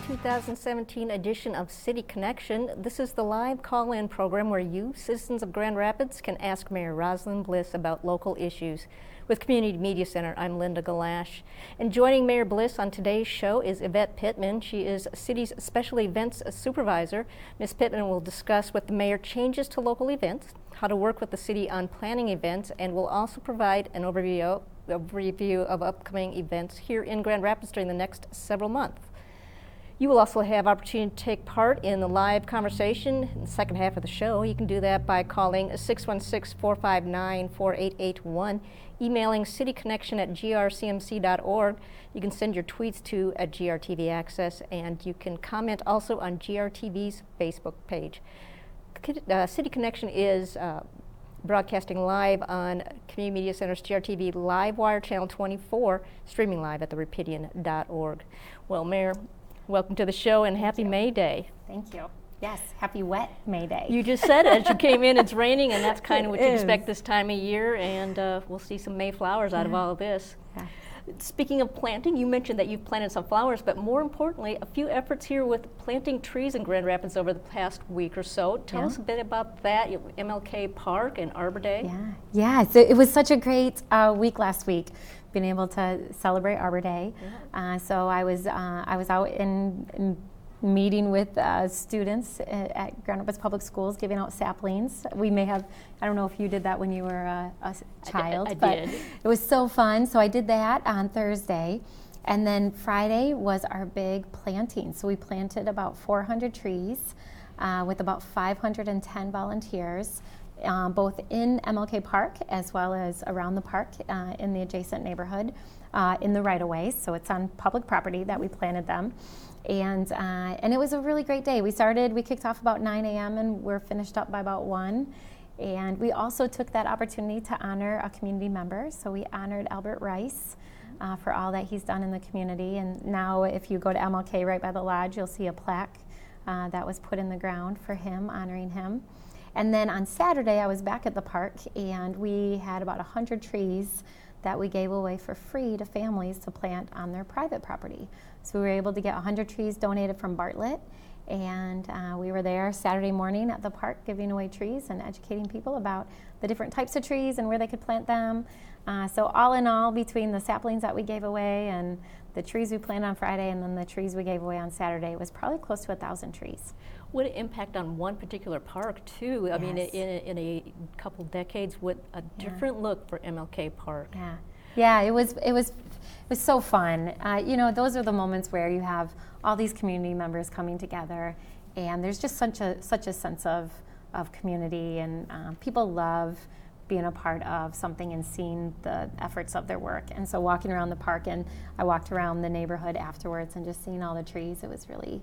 2017 edition of City Connection. This is the live call-in program where you, citizens of Grand Rapids, can ask Mayor Rosalind Bliss about local issues. With Community Media Center, I'm Linda Galash. And joining Mayor Bliss on today's show is Yvette Pittman. She is City's Special Events Supervisor. Ms. Pittman will discuss what the mayor changes to local events, how to work with the city on planning events, and will also provide an overview of upcoming events here in Grand Rapids during the next several months. You will also have opportunity to take part in the live conversation in the second half of the show. You can do that by calling 616-459-4881, emailing cityconnection@grcmc.org. You can send your tweets to @GRTVaccess, and you can comment also on GRTV's Facebook page. City Connection is broadcasting live on Community Media Center's GRTV Live Wire Channel 24, streaming live at therapidian.org. Well, Mayor, welcome to the show and happy May Day. Thank you. Yes, happy wet May Day. You just said as you came in, it's raining, and that's kind of what you expect this time of year, and we'll see some May flowers out of all of this. Yeah. Speaking of planting, you mentioned that you've planted some flowers, but more importantly, a few efforts here with planting trees in Grand Rapids over the past week or so. Tell us a bit about that, MLK Park and Arbor Day. Yeah. So it was such a great week last week, being able to celebrate Arbor Day. So I was out in meeting with students at Grand Rapids Public Schools, giving out saplings. We may have, I don't know if you did that when you were a child, I but did. It was so fun. So I did that on Thursday. And then Friday was our big planting. So we planted about 400 trees with about 510 volunteers, both in MLK Park as well as around the park in the adjacent neighborhood in the right-of-way. So it's on public property that we planted them. And it was a really great day. We kicked off about 9 a.m. and we're finished up by about 1. And we also took that opportunity to honor a community member. So we honored Albert Rice for all that he's done in the community. And now if you go to MLK right by the lodge, you'll see a plaque that was put in the ground for him, honoring him. And then on Saturday, I was back at the park and we had about 100 trees that we gave away for free to families to plant on their private property. So we were able to get 100 trees donated from Bartlett, and we were there Saturday morning at the park giving away trees and educating people about the different types of trees and where they could plant them. So all in all, between the saplings that we gave away and the trees we planted on Friday and then the trees we gave away on Saturday, it was probably close to 1,000 trees. What an impact on one particular park, too. I mean, in a couple decades, with a different look for MLK Park. Yeah, it was so fun. Those are the moments where you have all these community members coming together, and there's just such a sense of community, and people love being a part of something and seeing the efforts of their work. And so walking around the park, and I walked around the neighborhood afterwards and just seeing all the trees, it was really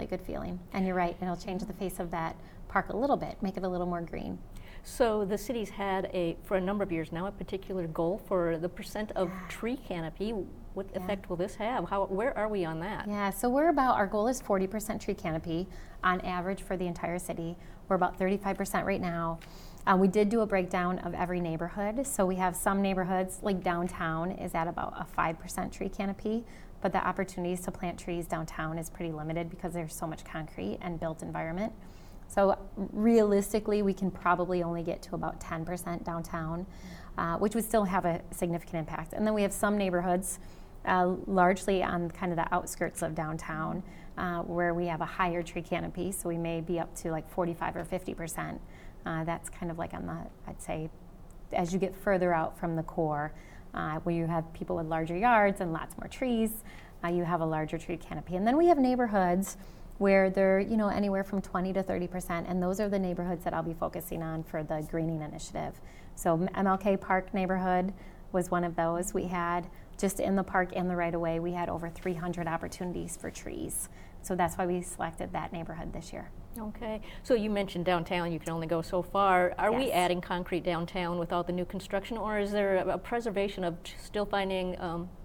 a good feeling. And you're right, it'll change the face of that park a little bit, make it a little more green. So the city's had for a number of years now, a particular goal for the percent of tree canopy. What effect will this have? Where are we on that? Yeah, so our goal is 40% tree canopy on average for the entire city. We're about 35% right now. We did do a breakdown of every neighborhood. So we have some neighborhoods, like downtown is at about a 5% tree canopy, but the opportunities to plant trees downtown is pretty limited because there's so much concrete and built environment. So realistically, we can probably only get to about 10% downtown, which would still have a significant impact. And then we have some neighborhoods, largely on kind of the outskirts of downtown, where we have a higher tree canopy, so we may be up to like 45 or 50%. That's kind of like on the, I'd say, as you get further out from the core, where you have people with larger yards and lots more trees, you have a larger tree canopy. And then we have neighborhoods where they're anywhere from 20 to 30%, and those are the neighborhoods that I'll be focusing on for the greening initiative. So MLK Park neighborhood was one of those. We had, just in the park and the right-of-way, we had over 300 opportunities for trees. So that's why we selected that neighborhood this year. Okay, so you mentioned downtown, you can only go so far. Are we adding concrete downtown with all the new construction, or is there a preservation of still finding,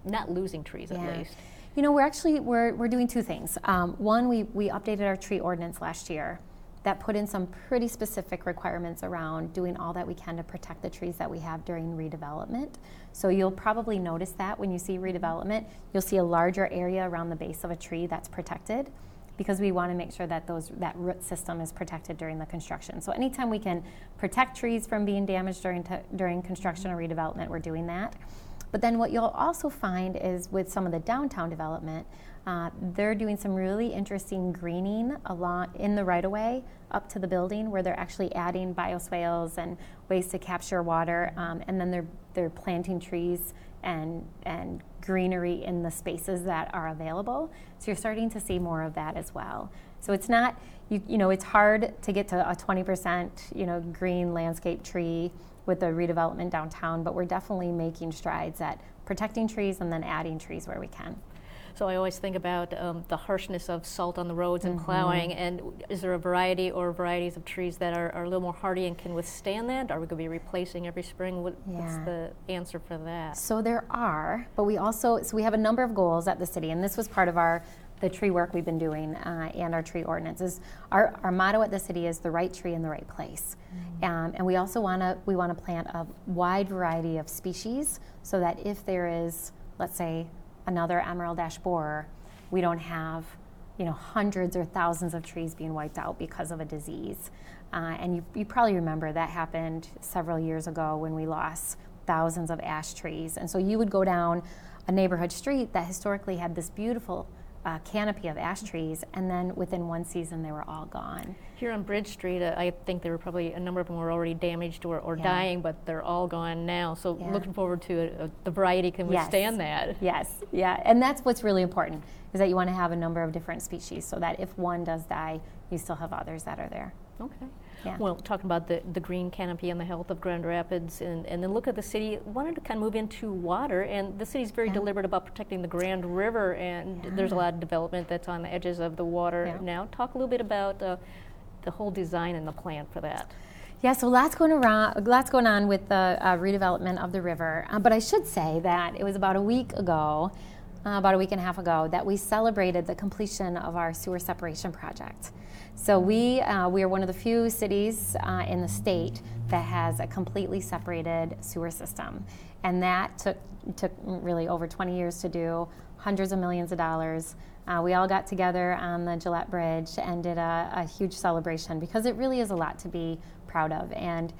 not losing trees at least? We're doing two things. One, we updated our tree ordinance last year that put in some pretty specific requirements around doing all that we can to protect the trees that we have during redevelopment. So you'll probably notice that when you see redevelopment, you'll see a larger area around the base of a tree that's protected, because we want to make sure that that root system is protected during the construction. So anytime we can protect trees from being damaged during construction or redevelopment, we're doing that. But then what you'll also find is with some of the downtown development, they're doing some really interesting greening along in the right-of-way up to the building, where they're actually adding bioswales and ways to capture water, and then they're planting trees and greenery in the spaces that are available. So you're starting to see more of that as well. So it's not, you know, it's hard to get to a 20% green landscape tree with the redevelopment downtown, but we're definitely making strides at protecting trees and then adding trees where we can. So I always think about the harshness of salt on the roads and plowing, and is there a variety or varieties of trees that are a little more hardy and can withstand that? Are we going to be replacing every spring? What's the answer for that? So there are, but we have a number of goals at the city, and this was part of the tree work we've been doing and our tree ordinances. Our motto at the city is the right tree in the right place. And we also want to plant a wide variety of species, so that if there is, let's say, another emerald ash borer, we don't have hundreds or thousands of trees being wiped out because of a disease. And you probably remember that happened several years ago when we lost thousands of ash trees. And so you would go down a neighborhood street that historically had this beautiful canopy of ash trees, and then within one season they were all gone. Here on Bridge Street, I think there were probably a number of them were already damaged or dying, but they're all gone now. So looking forward to the variety can withstand that. Yes, yeah, and that's what's really important, is that you want to have a number of different species, so that if one does die, you still have others that are there. Okay. Yeah. Well, talking about the green canopy and the health of Grand Rapids, and then look at the city, wanted to kind of move into water, and the city's very deliberate about protecting the Grand River, and there's a lot of development that's on the edges of the water now. Talk a little bit about the whole design and the plan for that. Yeah, so lots going on with the redevelopment of the river, but I should say that it was about a week and a half ago, that we celebrated the completion of our sewer separation project. So we are one of the few cities in the state that has a completely separated sewer system, and that took really over 20 years to do, hundreds of millions of dollars. We all got together on the Gillette Bridge and did a huge celebration, because it really is a lot to be proud of. And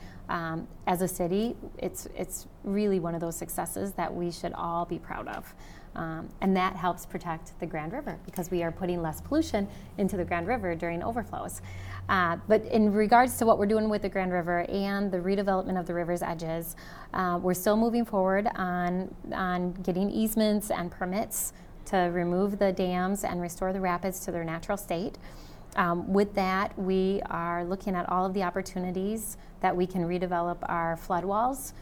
as a city, it's really one of those successes that we should all be proud of. And that helps protect the Grand River, because we are putting less pollution into the Grand River during overflows. But in regards to what we're doing with the Grand River and the redevelopment of the river's edges, we're still moving forward on getting easements and permits to remove the dams and restore the rapids to their natural state. With that, we are looking at all of the opportunities that we can redevelop our flood walls.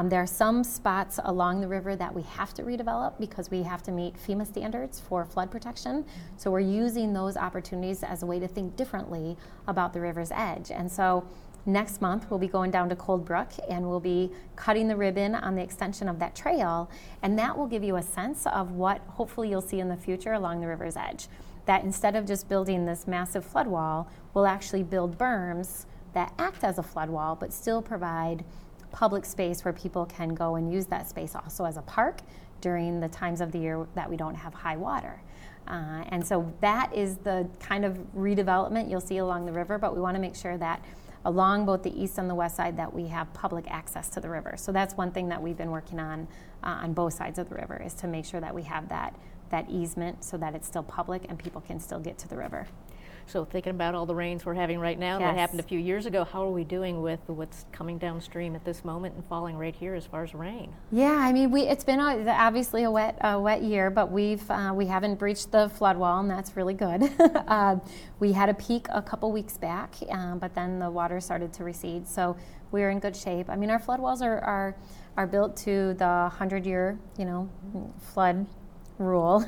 There are some spots along the river that we have to redevelop because we have to meet FEMA standards for flood protection. So we're using those opportunities as a way to think differently about the river's edge. And so next month we'll be going down to Cold Brook, and we'll be cutting the ribbon on the extension of that trail, and that will give you a sense of what hopefully you'll see in the future along the river's edge. That instead of just building this massive flood wall, we'll actually build berms that act as a flood wall but still provide public space where people can go and use that space also as a park during the times of the year that we don't have high water. And so that is the kind of redevelopment you'll see along the river, but we want to make sure that along both the east and the west side that we have public access to the river. So that's one thing that we've been working on both sides of the river, is to make sure that we have that easement so that it's still public and people can still get to the river. So thinking about all the rains we're having right now, that happened a few years ago, how are we doing with what's coming downstream at this moment and falling right here as far as rain? Yeah, I mean, it's been obviously a wet year, but we haven't breached the flood wall, and that's really good. We had a peak a couple weeks back, but then the water started to recede, so we're in good shape. I mean, our flood walls are built to the 100-year, flood rule.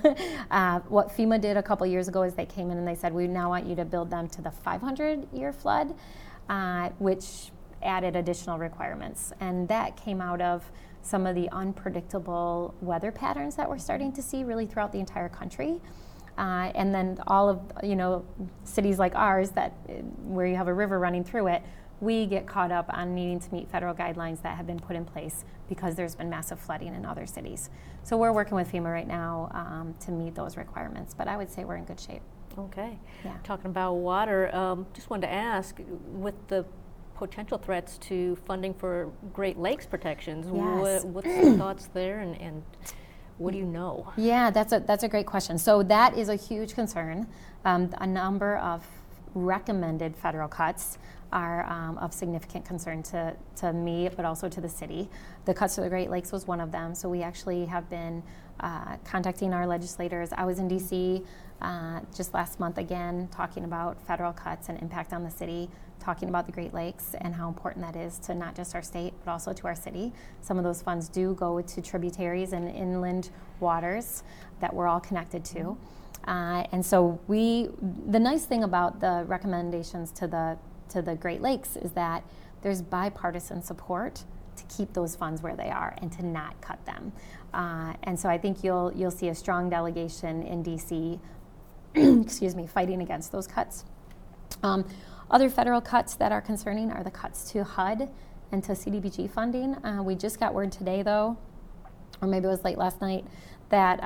What FEMA did a couple years ago is they came in and they said, we now want you to build them to the 500-year flood, which added additional requirements. And that came out of some of the unpredictable weather patterns that we're starting to see really throughout the entire country. And then all of, cities like ours where you have a river running through it, we get caught up on needing to meet federal guidelines that have been put in place because there's been massive flooding in other cities. So we're working with FEMA right now to meet those requirements, but I would say we're in good shape. Okay. Yeah. Talking about water, just wanted to ask, with the potential threats to funding for Great Lakes protections, Yes. what's the thoughts there, and what do you know? Yeah, that's a great question. So that is a huge concern. A number of recommended federal cuts are of significant concern to me, but also to the city. The cuts to the Great Lakes was one of them. So we actually have been contacting our legislators. I was in DC just last month again, talking about federal cuts and impact on the city, talking about the Great Lakes and how important that is to not just our state, but also to our city. Some of those funds do go to tributaries and inland waters that we're all connected to. And so the nice thing about the recommendations to the Great Lakes is that there's bipartisan support to keep those funds where they are and to not cut them. And so I think you'll see a strong delegation in DC, excuse me, fighting against those cuts. Other federal cuts that are concerning are the cuts to HUD and to CDBG funding. We just got word today, though, or maybe it was late last night, that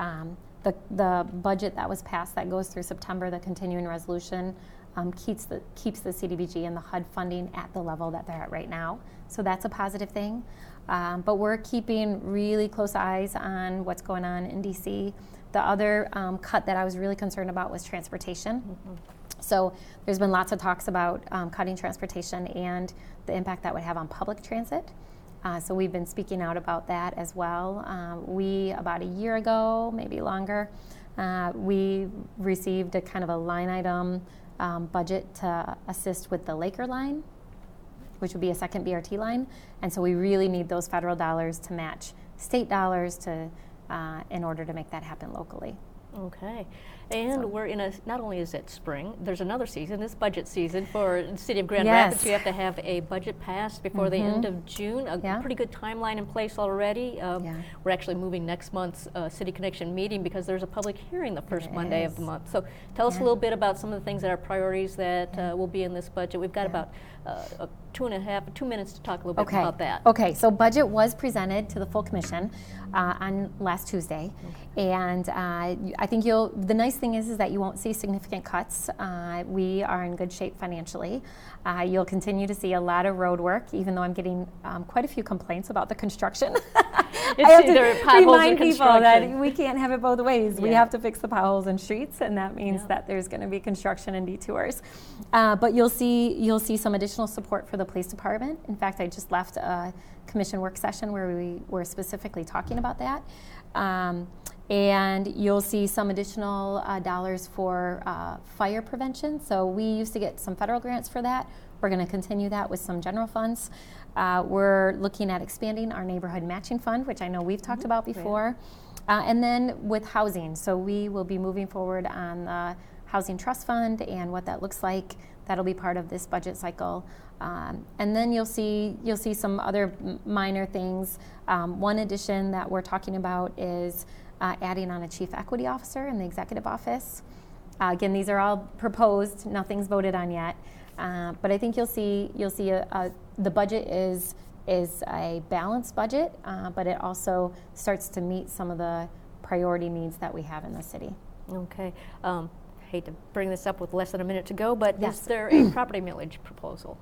the budget that was passed that goes through September, the continuing resolution, keeps the CDBG and the HUD funding at the level that they're at right now. So that's a positive thing. But we're keeping really close eyes on what's going on in DC. The other cut that I was really concerned about was transportation. Mm-hmm. So there's been lots of talks about cutting transportation and the impact that would have on public transit. So we've been speaking out about that as well. We, about a year ago, maybe longer, we received a kind of a line item budget to assist with the Laker line, which would be a second BRT line. And so we really need those federal dollars to match state dollars in order to make that happen locally. Okay. And we're in not only is it spring, there's another season, it's budget season for the city of Grand Rapids. You have to have a budget passed before the end of June. A pretty good timeline in place already. We're actually moving next month's City Connection meeting because there's a public hearing the first Monday of the month. So tell us a little bit about some of the things that are priorities that will be in this budget. We've got about 2 minutes to talk a little bit about that. Okay, so budget was presented to the full commission on last Tuesday. And I think the nice thing is that you won't see significant cuts. We are in good shape financially. You'll continue to see a lot of road work, even though I'm getting quite a few complaints about the construction. I have to remind people that we can't have it both ways. We have to fix the potholes and streets, and that means that there's going to be construction and detours. But you'll see some additional support for the police department. In fact, I just left a commission work session where we were specifically talking about that. And you'll see some additional dollars for fire prevention. So we used to get some federal grants for that. We're going to continue that with some general funds. We're looking at expanding our neighborhood matching fund, which I know we've talked about before. And then with housing. So we will be moving forward on the housing trust fund and what that looks like. That'll be part of this budget cycle. And then you'll see some other minor things. One addition that we're talking about is adding on a chief equity officer in the executive office. Again, these are all proposed, nothing's voted on yet. But I think you'll see the budget is a balanced budget, but it also starts to meet some of the priority needs that we have in the city. Okay. Hate to bring this up with less than a minute to go, but is there a property millage proposal?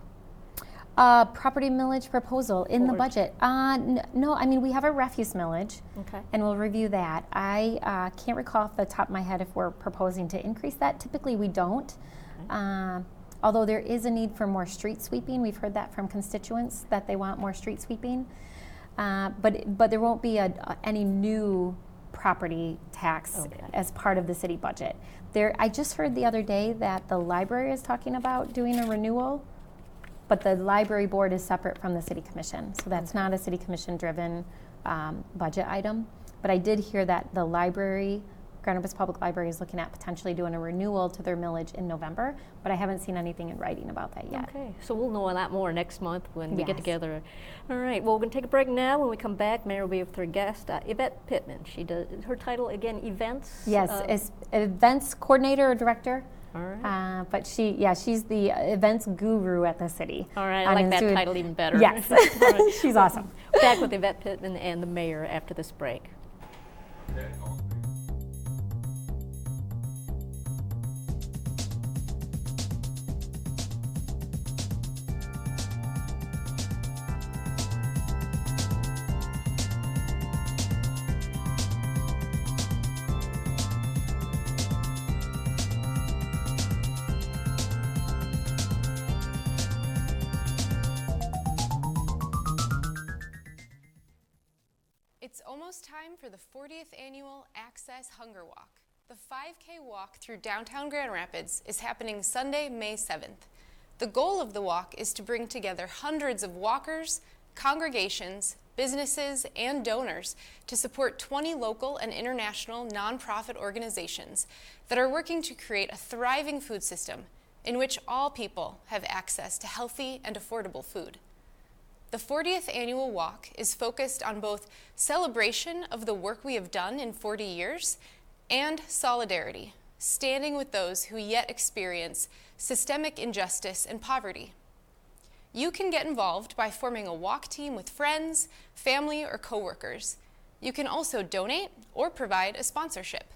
Property millage proposal in the budget? No, I mean, we have a refuse millage, and we'll review that. I can't recall off the top of my head if we're proposing to increase that. Typically, we don't. Although there is a need for more street sweeping. We've heard that from constituents that they want more street sweeping. But there won't be any new property tax as part of the city budget. I just heard the other day that the library is talking about doing a renewal, but the library board is separate from the city commission, so that's not a city commission driven budget item. But I did hear that the library Grand Rapids Public Library is looking at potentially doing a renewal to their millage in November, but I haven't seen anything in writing about that yet. Okay, so we'll know a lot more next month when we get Yes. together. All right, well, we're going to take a break now. When we come back, Mayor will be with her guest, Yvette Pittman. She does her title again, events. Yes, as events coordinator or director. All right. But she's the events guru at the city. All right, I like that title even better. Yes, Right. she's awesome. Back with Yvette Pittman and the mayor after this break. It's almost time for the 40th annual Access Hunger Walk. The 5K walk through downtown Grand Rapids is happening Sunday, May 7th. The goal of the walk is to bring together hundreds of walkers, congregations, businesses, and donors to support 20 local and international nonprofit organizations that are working to create a thriving food system in which all people have access to healthy and affordable food. The 40th annual walk is focused on both celebration of the work we have done in 40 years and solidarity, standing with those who yet experience systemic injustice and poverty. You can get involved by forming a walk team with friends, family, or coworkers. You can also donate or provide a sponsorship.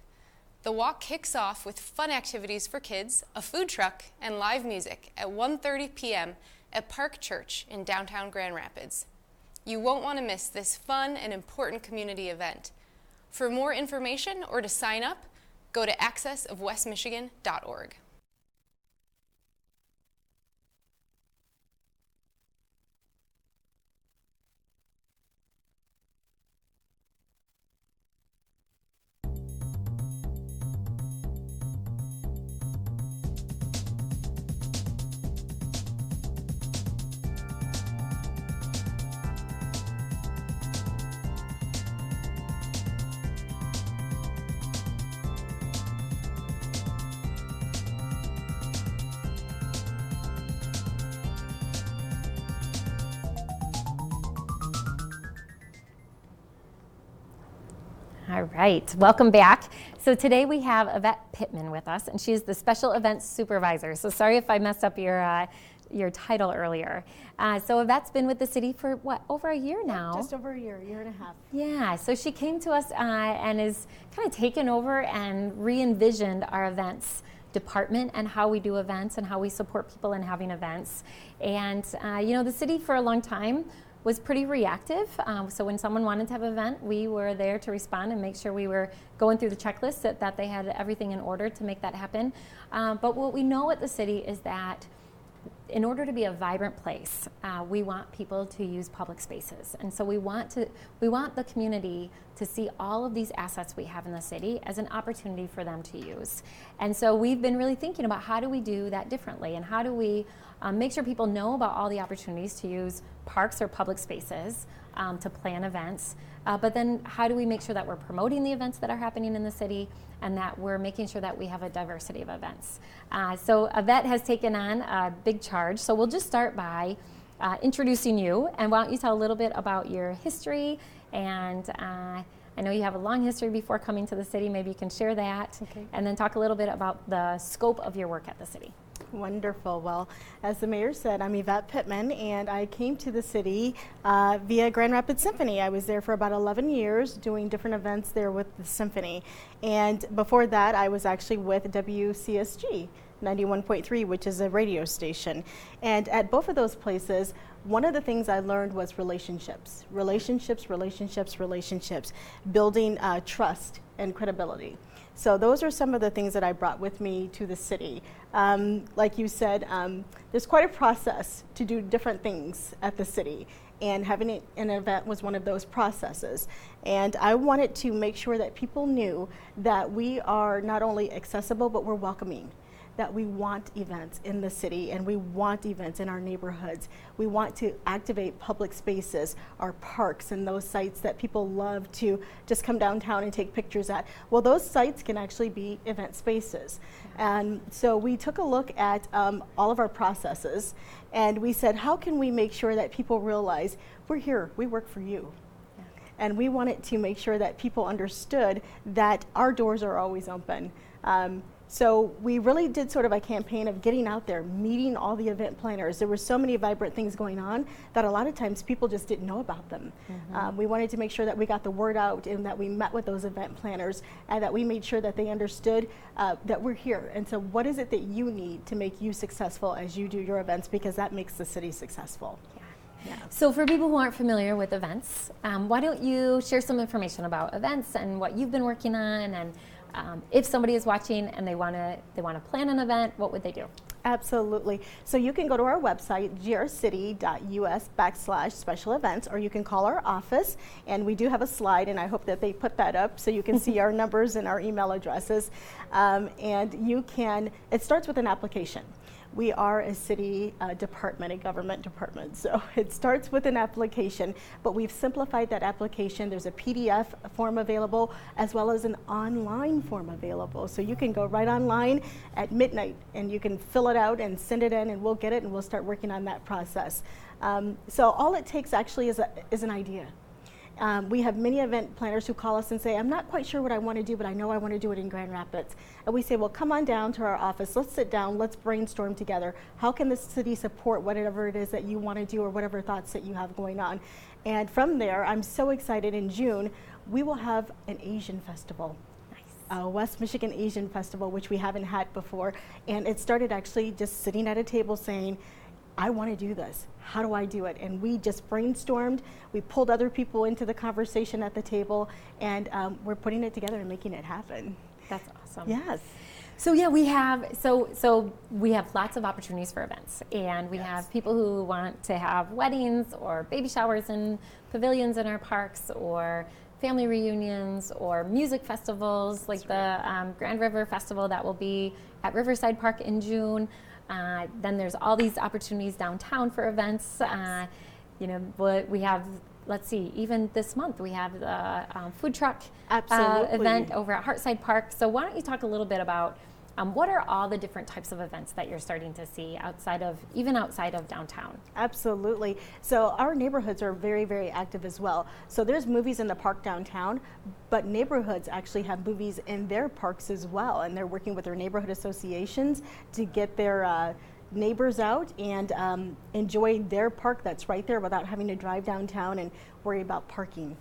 The walk kicks off with fun activities for kids, a food truck, and live music at 1:30 p.m. at Park Church in downtown Grand Rapids. You won't want to miss this fun and important community event. For more information or to sign up, go to accessofwestmichigan.org. All right, welcome back. So today we have Yvette Pittman with us, and she is the Special Events Supervisor. So sorry if I messed up your title earlier. So Yvette's been with the city for what, over a year now? Just over a year and a half. Yeah, so she came to us and is kind of taken over and re-envisioned our events department and how we do events and how we support people in having events. And you know, the city for a long time was pretty reactive. So when someone wanted to have an event, we were there to respond and make sure we were going through the checklist that they had everything in order to make that happen. But what we know at the city is that in order to be a vibrant place, we want people to use public spaces. And so we want the community to see all of these assets we have in the city as an opportunity for them to use. And so we've been really thinking about how do we do that differently, and how do we make sure people know about all the opportunities to use parks or public spaces to plan events. But then how do we make sure that we're promoting the events that are happening in the city and that we're making sure that we have a diversity of events. So Yvette has taken on a big charge. So we'll just start by introducing you, and why don't you tell a little bit about your history, and I know you have a long history before coming to the city. Maybe you can share that, Okay. and then talk a little bit about the scope of your work at the city. Wonderful. Well, as the mayor said, I'm Yvette Pittman, and I came to the city via Grand Rapids Symphony. I was there for about 11 years doing different events there with the symphony. And before that, I was actually with WCSG 91.3, which is a radio station. And at both of those places, one of the things I learned was relationships, building trust and credibility. So those are some of the things that I brought with me to the city. Like you said, there's quite a process to do different things at the city, and having an event was one of those processes. And I wanted to make sure that people knew that we are not only accessible, but we're welcoming. that we want events in the city and we want events in our neighborhoods. We want to activate public spaces, our parks, and those sites that people love to just come downtown and take pictures at. Well, those sites can actually be event spaces. And so we took a look at all of our processes, and we said, how can we make sure that people realize we're here, we work for you? And we wanted to make sure that people understood that our doors are always open. So we really did sort of a campaign of getting out there, meeting all the event planners. There were so many vibrant things going on that a lot of times people just didn't know about them. We wanted to make sure that we got the word out and that we met with those event planners and that we made sure that they understood that we're here. And so what is it that you need to make you successful as you do your events, because that makes the city successful. Yeah. So for people who aren't familiar with events, why don't you share some information about events and what you've been working on, and if somebody is watching and they want to plan an event, what would they do? Absolutely. So you can go to our website, grcity.us/special events, or you can call our office, and we do have a slide, and I hope that they put that up so you can see our numbers and our email addresses. And you can, it starts with an application. We are a city department, a government department, so it starts with an application, but we've simplified that application. There's a PDF form available as well as an online form available. So you can go right online at midnight and you can fill it out and send it in, and we'll get it and we'll start working on that process. So all it takes actually is an idea. We have many event planners who call us and say, I'm not quite sure what I want to do, but I know I want to do it in Grand Rapids. And we say, well, come on down to our office. Let's sit down. Let's brainstorm together. How can the city support whatever it is that you want to do or whatever thoughts that you have going on? And from there, I'm so excited. In June, we will have an Asian festival. West Michigan Asian Festival, which we haven't had before. And it started actually just sitting at a table saying, I want to do this. How do I do it? And we just brainstormed. We pulled other people into the conversation at the table, and we're putting it together and making it happen. That's awesome. Yes. So yeah, we have we have lots of opportunities for events, and we have people who want to have weddings or baby showers in pavilions in our parks, or family reunions, or music festivals like the Grand River Festival that will be at Riverside Park in June. Then there's all these opportunities downtown for events. We have, let's see, even this month we have the food truck event over at Hartside Park. So why don't you talk a little bit about what are all the different types of events that you're starting to see even outside of downtown? Absolutely. So our neighborhoods are very, very active as well. So there's movies in the park downtown, but neighborhoods actually have movies in their parks as well, and they're working with their neighborhood associations to get their neighbors out and enjoy their park that's right there without having to drive downtown and worry about parking.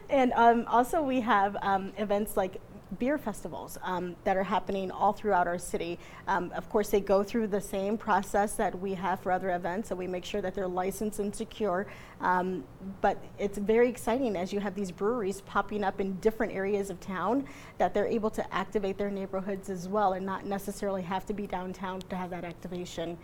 And also we have events like beer festivals that are happening all throughout our city. Of course, they go through the same process that we have for other events, so we make sure that they're licensed and secure. But it's very exciting as you have these breweries popping up in different areas of town, that they're able to activate their neighborhoods as well and not necessarily have to be downtown to have that activation.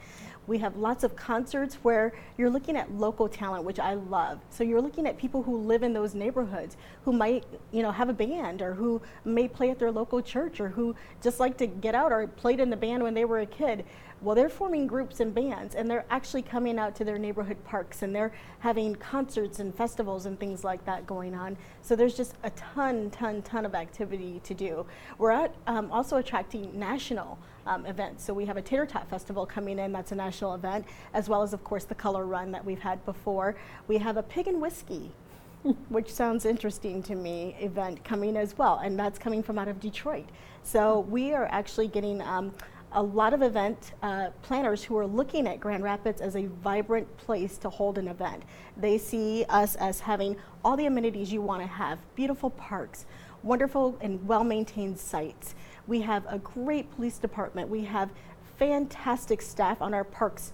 We have lots of concerts where you're looking at local talent, which I love. So you're looking at people who live in those neighborhoods, who might, have a band, or who may play at their local church, or who just like to get out or played in the band when they were a kid. Well, they're forming groups and bands, and they're actually coming out to their neighborhood parks, and they're having concerts and festivals and things like that going on. So there's just a ton of activity to do. We're also attracting national events. So we have a Tater Tot Festival coming in, that's a national event, as well as, of course, the Color Run that we've had before. We have a Pig and Whiskey, which sounds interesting to me, event coming as well, and that's coming from out of Detroit. So we are actually getting a lot of event planners who are looking at Grand Rapids as a vibrant place to hold an event. They see us as having all the amenities you want to have, beautiful parks, wonderful and well-maintained sites. We have a great police department. We have fantastic staff on our parks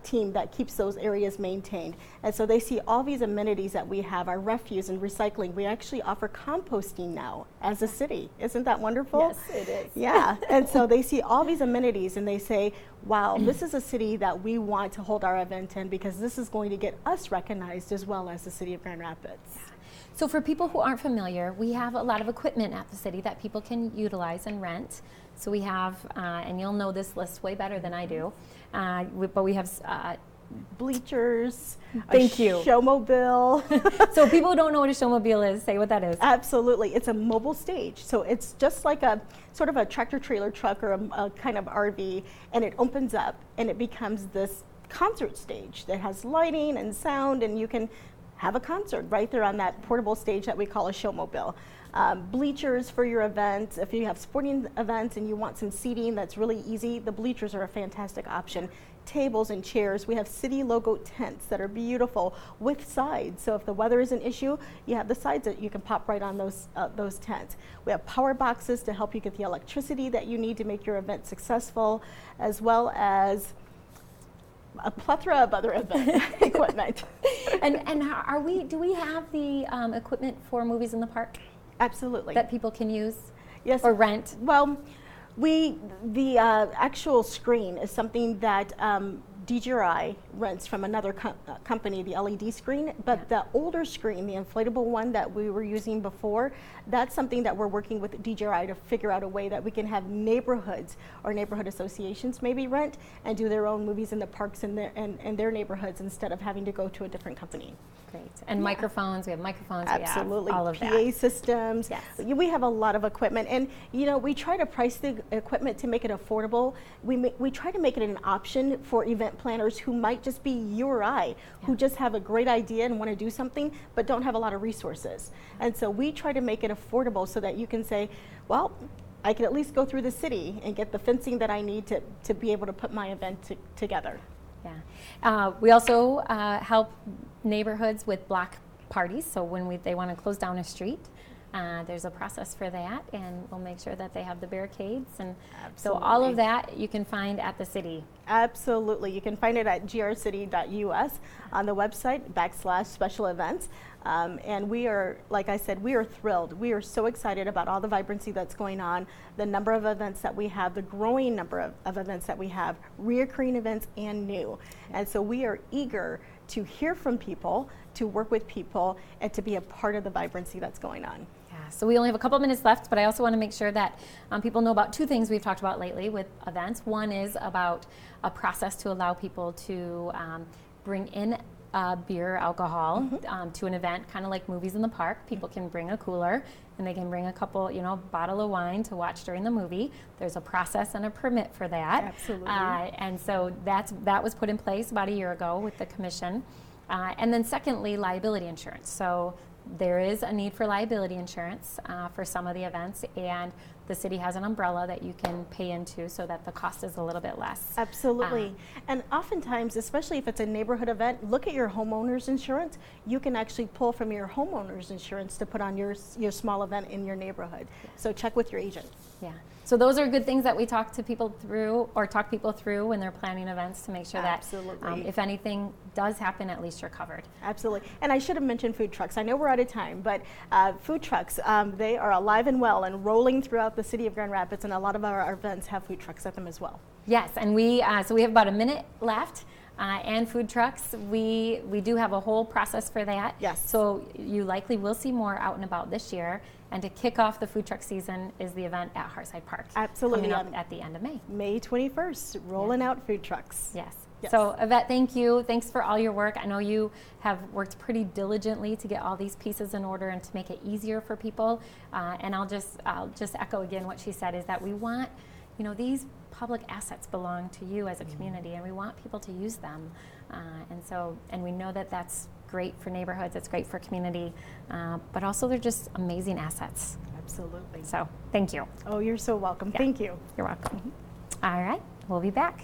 team that keeps those areas maintained. And so they see all these amenities that we have, our refuse and recycling. We actually offer composting now as a city. Isn't that wonderful? Yes, it is. Yeah, and so they see all these amenities and they say, wow, this is a city that we want to hold our event in, because this is going to get us recognized as well as the city of Grand Rapids. So for people who aren't familiar, we have a lot of equipment at the city that people can utilize and rent So we have, and you'll know this list way better than I do, but we have bleachers, thank you, showmobile. So people who don't know what a showmobile is, say what that is. Absolutely, it's a mobile stage. So it's just like a sort of a tractor trailer truck or a kind of RV, and it opens up and it becomes this concert stage that has lighting and sound, and you can have a concert right there on that portable stage that we call a showmobile. Bleachers for your events. If you have sporting events and you want some seating that's really easy, the bleachers are a fantastic option. Tables and chairs. We have city logo tents that are beautiful with sides. So if the weather is an issue, you have the sides that you can pop right on those tents. We have power boxes to help you get the electricity that you need to make your event successful, as well as a plethora of other event equipment. And do we have the equipment for movies in the park? Absolutely. That people can use? Yes. Or rent? Well, the actual screen is something that DGRI rents from another company, the LED screen, but the older screen, the inflatable one that we were using before, that's something that we're working with DGRI to figure out a way that we can have neighborhoods or neighborhood associations maybe rent and do their own movies in the parks in their neighborhoods instead of having to go to a different company. Great. And microphones, we have microphones, absolutely. We have all of that. PA systems. Yes. We have a lot of equipment, and we try to price the equipment to make it affordable. We try to make it an option for event planners who might just be you or I, who just have a great idea and want to do something, but don't have a lot of resources. And so we try to make it affordable so that you can say, well, I can at least go through the city and get the fencing that I need to be able to put my event together. Yeah. We also help neighborhoods with block parties. So when they want to close down a street, there's a process for that, and we'll make sure that they have the barricades. And so all of that you can find at the city. Absolutely. You can find it at grcity.us on the website /special events. And we are, like I said, we are thrilled. We are so excited about all the vibrancy that's going on, the number of events that we have, the growing number of events that we have, reoccurring events and new. And so we are eager to hear from people, to work with people, and to be a part of the vibrancy that's going on. Yeah, so we only have a couple minutes left, but I also want to make sure that people know about two things we've talked about lately with events. One is about a process to allow people to bring in beer, alcohol to an event, kind of like movies in the park. People can bring a cooler and they can bring a couple, bottle of wine to watch during the movie. There's a process and a permit for that. Absolutely. And so that was put in place about a year ago with the commission. And then secondly, liability insurance. So there is a need for liability insurance for some of the events, and the city has an umbrella that you can pay into so that the cost is a little bit less. Absolutely. And oftentimes, especially if it's a neighborhood event, look at your homeowner's insurance. You can actually pull from your homeowner's insurance to put on your small event in your neighborhood. So check with your agent. Yeah. So those are good things that we talk people through when they're planning events to make sure that if anything does happen, at least you're covered. Absolutely. And I should have mentioned food trucks. I know we're out of time, but food trucks, they are alive and well and rolling throughout the city of Grand Rapids, and a lot of our events have food trucks at them as well. Yes, and we have about a minute left. And food trucks, we do have a whole process for that. Yes. So you likely will see more out and about this year. And to kick off the food truck season is the event at Hearthside Park. Absolutely. Coming up at the end of May. May 21st, rolling out food trucks. Yes. Yes. So Yvette, thank you. Thanks for all your work. I know you have worked pretty diligently to get all these pieces in order and to make it easier for people. And I'll just echo again what she said, is that we want, these public assets belong to you as a community, and we want people to use them. And we know that that's great for neighborhoods, it's great for community, but also they're just amazing assets. Absolutely. So thank you. Oh, you're so welcome. Yeah. Thank you. You're welcome. All right, we'll be back.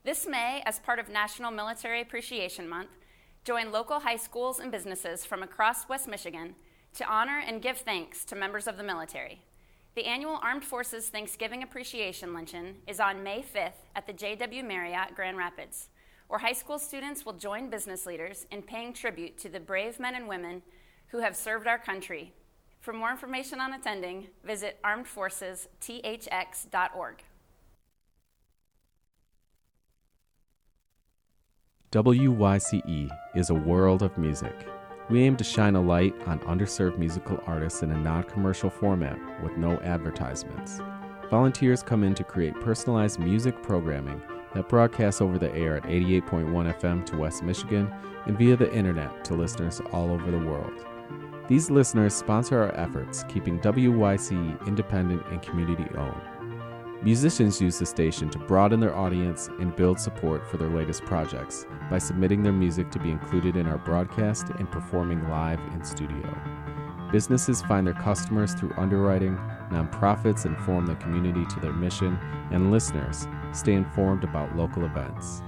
This May, as part of National Military Appreciation Month, join local high schools and businesses from across West Michigan to honor and give thanks to members of the military. The annual Armed Forces Thanksgiving Appreciation Luncheon is on May 5th at the JW Marriott Grand Rapids, where high school students will join business leaders in paying tribute to the brave men and women who have served our country. For more information on attending, visit armedforcesthx.org. WYCE is a world of music. We aim to shine a light on underserved musical artists in a non-commercial format with no advertisements. Volunteers come in to create personalized music programming that broadcasts over the air at 88.1 FM to West Michigan and via the internet to listeners all over the world. These listeners sponsor our efforts, keeping WYCE independent and community-owned. Musicians use the station to broaden their audience and build support for their latest projects by submitting their music to be included in our broadcast and performing live in studio. Businesses find their customers through underwriting, nonprofits inform the community to their mission, and listeners stay informed about local events.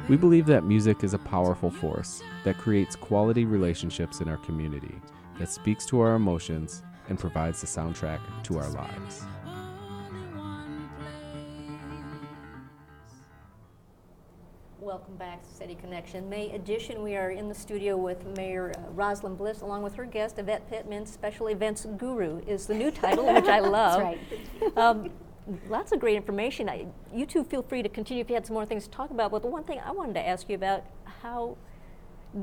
We believe that music is a powerful force that creates quality relationships in our community, that speaks to our emotions, and provides the soundtrack to our lives. Welcome back to City Connection. May edition, we are in the studio with Mayor Rosalind Bliss, along with her guest, Yvette Pittman. Special Events Guru is the new title, which I love. That's right. Lots of great information. You two feel free to continue if you had some more things to talk about, but the one thing I wanted to ask you about,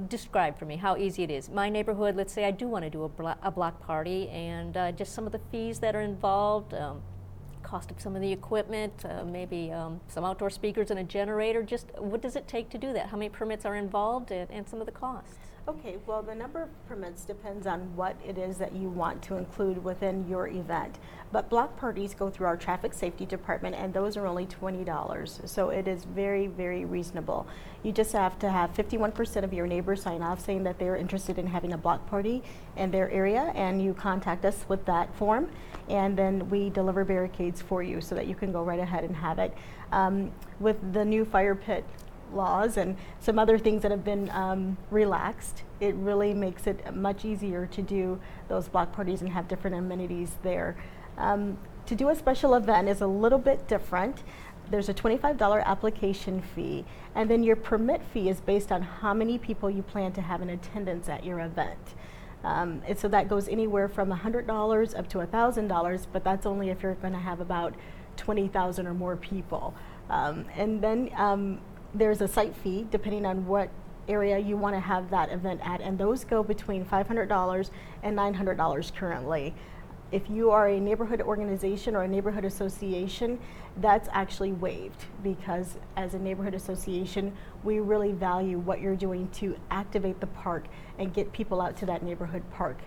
describe for me how easy it is. My neighborhood, let's say I do want to do a block party, and just some of the fees that are involved, cost of some of the equipment, maybe some outdoor speakers and a generator. Just what does it take to do that? How many permits are involved, and some of the costs? Okay, well, the number of permits depends on what it is that you want to include within your event. But block parties go through our traffic safety department, and those are only $20. So it is very, very reasonable. You just have to have 51% of your neighbors sign off saying that they're interested in having a block party in their area, and you contact us with that form, and then we deliver barricades for you so that you can go right ahead and have it. With the new fire pit laws and some other things that have been relaxed, it really makes it much easier to do those block parties and have different amenities there. To do a special event is a little bit different. There's a $25 application fee, and then your permit fee is based on how many people you plan to have in attendance at your event. And so that goes anywhere from $100 up to $1,000, but that's only if you're going to have about 20,000 or more people. And then there's a site fee depending on what area you want to have that event at, and those go between $500 and $900 currently. If you are a neighborhood organization or a neighborhood association, that's actually waived, because as a neighborhood association, we really value what you're doing to activate the park and get people out to that neighborhood park.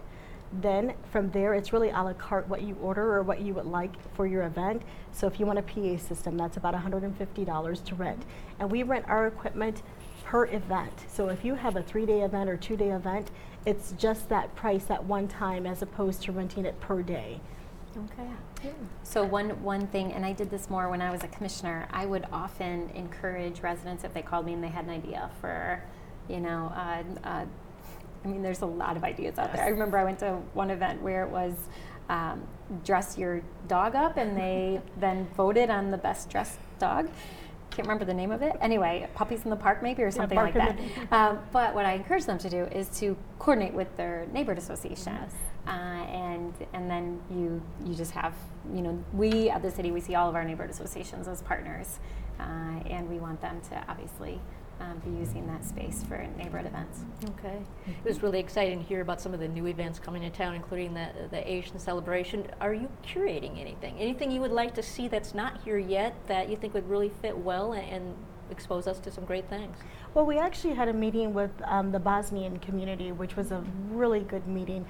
Then from there, it's really a la carte what you order or what you would like for your event. So if you want a PA system, that's about $150 to rent. And we rent our equipment per event. So if you have a 3-day event or 2-day event, it's just that price at one time as opposed to renting it per day. Okay. Yeah. So one thing, and I did this more when I was a commissioner, I would often encourage residents, if they called me and they had an idea for, I mean, there's a lot of ideas out there. I remember I went to one event where it was dress your dog up, and they then voted on the best dressed dog. Can't remember the name of it. Anyway, Puppies in the Park maybe, or something like that. But what I encourage them to do is to coordinate with their neighborhood association. Yes. And then you just have, we at the city, we see all of our neighborhood associations as partners, and we want them to obviously be using that space for neighborhood events. Okay. It was really exciting to hear about some of the new events coming to town, including the Asian celebration. Are you curating anything? Anything you would like to see that's not here yet that you think would really fit well and expose us to some great things? Well, we actually had a meeting with the Bosnian community, which was a really good meeting.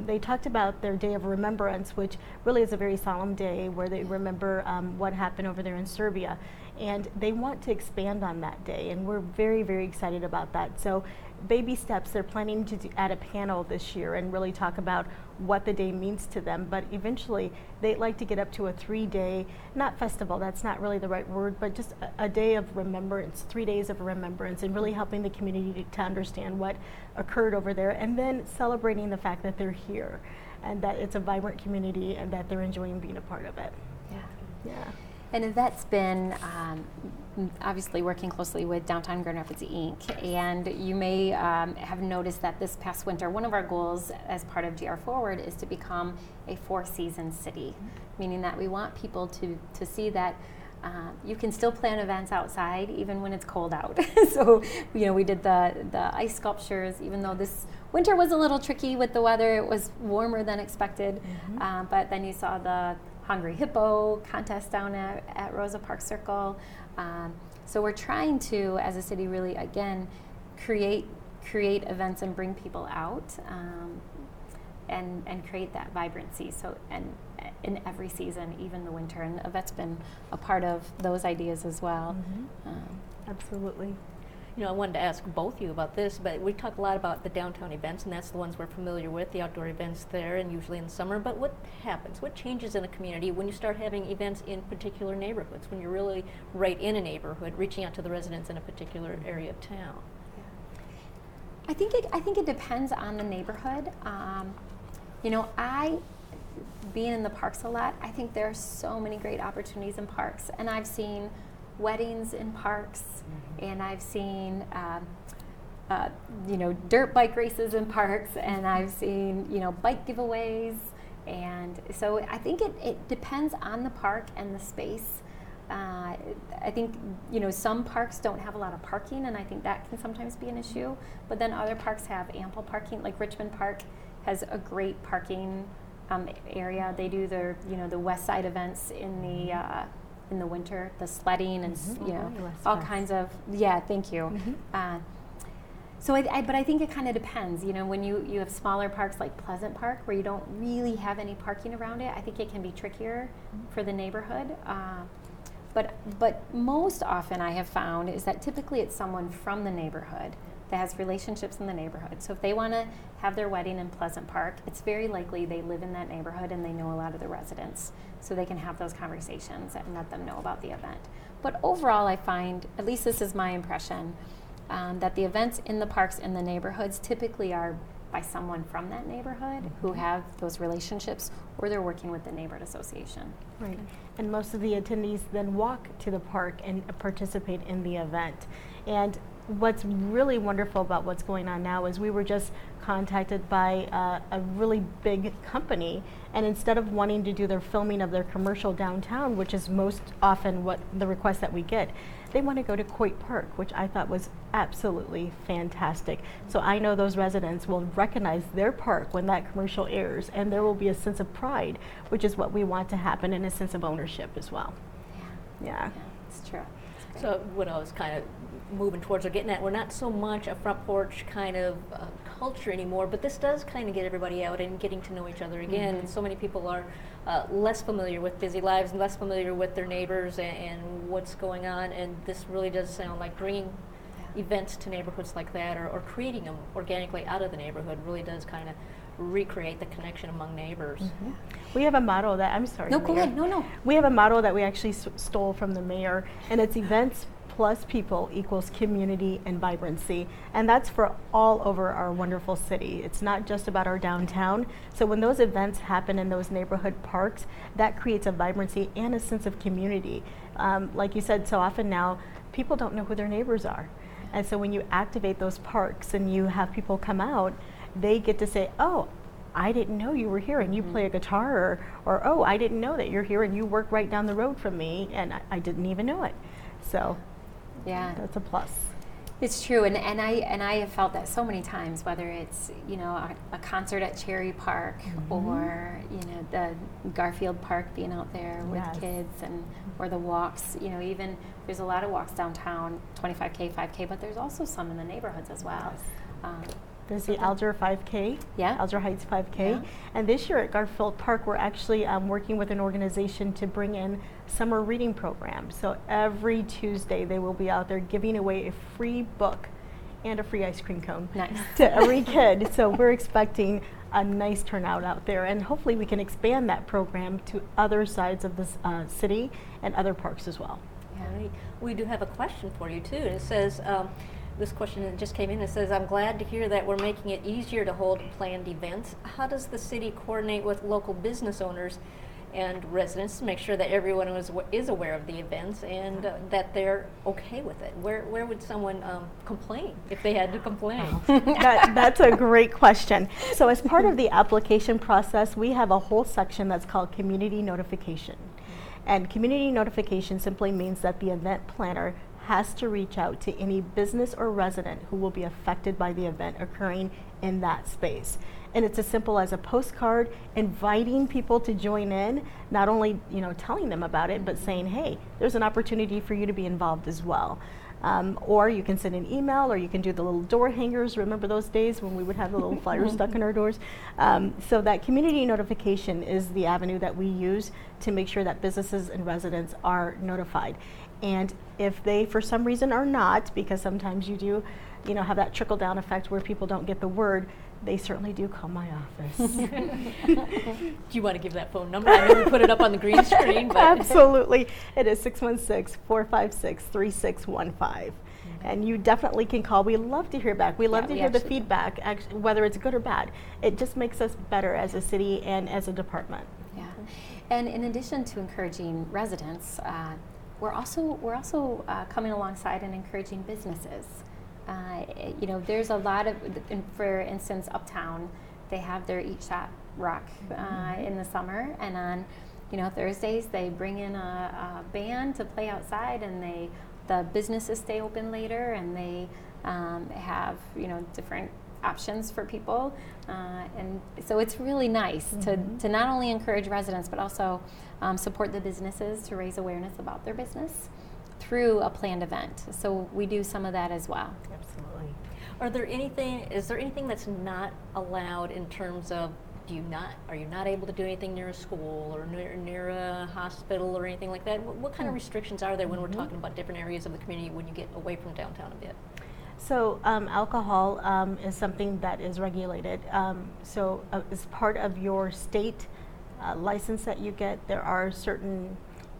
They talked about their Day of Remembrance, which really is a very solemn day where they remember what happened over there in Serbia. and they want to expand on that day, and we're very, very excited about that. So baby steps, they're planning to add a panel this year and really talk about what the day means to them, but eventually they'd like to get up to a 3-day, not festival, that's not really the right word, but just a day of remembrance, 3 days of remembrance, and really helping the community to understand what occurred over there, and then celebrating the fact that they're here and that it's a vibrant community and that they're enjoying being a part of it. Yeah. And Yvette's been obviously working closely with Downtown Grand Rapids Inc. And you may have noticed that this past winter, one of our goals as part of GR Forward is to become a 4-season city, meaning that we want people to see that you can still plan events outside even when it's cold out. So, we did the ice sculptures, even though this winter was a little tricky with the weather. It was warmer than expected, but then you saw the Hungry Hippo contest down at Rosa Park Circle. So we're trying to, as a city, really, again, create events and bring people out and create that vibrancy. So, and in every season, even the winter, and Yvette's been a part of those ideas as well. Absolutely. I wanted to ask both of you about this, but we talk a lot about the downtown events, and that's the ones we're familiar with, the outdoor events there, and usually in the summer. But what happens? What changes in a community when you start having events in particular neighborhoods, when you're really right in a neighborhood, reaching out to the residents in a particular area of town? I think it depends on the neighborhood. Being in the parks a lot, I think there are so many great opportunities in parks, and I've seen weddings in parks, and I've seen dirt bike races in parks, and I've seen bike giveaways, and so I think it depends on the park and the space. I think some parks don't have a lot of parking, and I think that can sometimes be an issue, but then other parks have ample parking. Like Richmond Park has a great parking area. They do their the West Side events in the winter, the sledding and all kinds of thank you. But I think it kind of depends. When you have smaller parks like Pleasant Park where you don't really have any parking around it, I think it can be trickier for the neighborhood. But most often I have found is that typically it's someone from the neighborhood that has relationships in the neighborhood. So if they want to have their wedding in Pleasant Park, it's very likely they live in that neighborhood and they know a lot of the residents. So they can have those conversations and let them know about the event. But overall, I find, at least this is my impression, that the events in the parks in the neighborhoods typically are by someone from that neighborhood who have those relationships, or they're working with the neighborhood association. Right. And most of the attendees then walk to the park and participate in the event. And what's really wonderful about what's going on now is we were just contacted by a really big company, and instead of wanting to do their filming of their commercial downtown, which is most often what the request that we get, they want to go to Coit Park, which I thought was absolutely fantastic. So I know those residents will recognize their park when that commercial airs, and there will be a sense of pride, which is what we want to happen, and a sense of ownership as well. Yeah. It's true. So what I was kind of moving towards or getting at, we're not so much a front porch kind of culture anymore, but this does kind of get everybody out and getting to know each other again. And so many people are less familiar with busy lives and less familiar with their neighbors and what's going on, and this really does sound like bringing events to neighborhoods like that, or creating them organically out of the neighborhood really does kind of recreate the connection among neighbors. We have a motto that, I'm sorry, No, Mayor. go ahead. No. We have a motto that we actually stole from the mayor, and it's events plus people equals community and vibrancy. And that's for all over our wonderful city. It's not just about our downtown. So when those events happen in those neighborhood parks, that creates a vibrancy and a sense of community. Like you said, so often now, people don't know who their neighbors are. And so when you activate those parks and you have people come out, they get to say, oh, I didn't know you were here and you play a guitar, or oh, I didn't know that you're here and you work right down the road from me and I didn't even know it. So that's a plus. It's true, and I have felt that so many times, whether it's a concert at Cherry Park or the Garfield Park, being out there with kids, or the walks. Even there's a lot of walks downtown, 25K, 5K, but there's also some in the neighborhoods as well. There's the Alger 5K, Yeah. Alger Heights 5K. Yeah. And this year at Garfield Park, we're actually working with an organization to bring in summer reading programs. So every Tuesday, they will be out there giving away a free book and a free ice cream cone Nice. to every kid. So we're expecting a nice turnout out there. And hopefully we can expand that program to other sides of the city and other parks as well. Right. We do have a question for you too. It says, this question that just came in, it says, I'm glad to hear that we're making it easier to hold planned events. How does the city coordinate with local business owners and residents to make sure that everyone is aware of the events and that they're okay with it? Where would someone complain if they had to complain? That's a great question. So as part of the application process, we have a whole section that's called community notification. And community notification simply means that the event planner has to reach out to any business or resident who will be affected by the event occurring in that space. And it's as simple as a postcard inviting people to join in, not only telling them about it, but saying, hey, there's an opportunity for you to be involved as well. Or you can send an email, or you can do the little door hangers. Remember those days when we would have the little flyers stuck in our doors? So that community notification is the avenue that we use to make sure that businesses and residents are notified. And if they, for some reason, are not, because sometimes you do, have that trickle-down effect where people don't get the word, they certainly do call my office. Do you want to give that phone number? I know we put it up on the green screen. But Absolutely. It is 616-456-3615. And you definitely can call. We love to hear back. We love to hear the feedback, whether it's good or bad. It just makes us better as a city and as a department. Yeah. And in addition to encouraging residents, we're also coming alongside and encouraging businesses. There's a lot of, for instance, Uptown, they have their Eat Shop Rock in the summer, and on Thursdays they bring in a band to play outside, and the businesses stay open later, and they have different options for people, and so it's really nice to not only encourage residents but also support the businesses to raise awareness about their business through a planned event. So we do some of that as well. Absolutely. Is there anything that's not allowed in terms of, are you not able to do anything near a school or near a hospital or anything like that? What kind of restrictions are there when we're talking about different areas of the community when you get away from downtown a bit? So alcohol is something that is regulated. So as part of your state license that you get, there are certain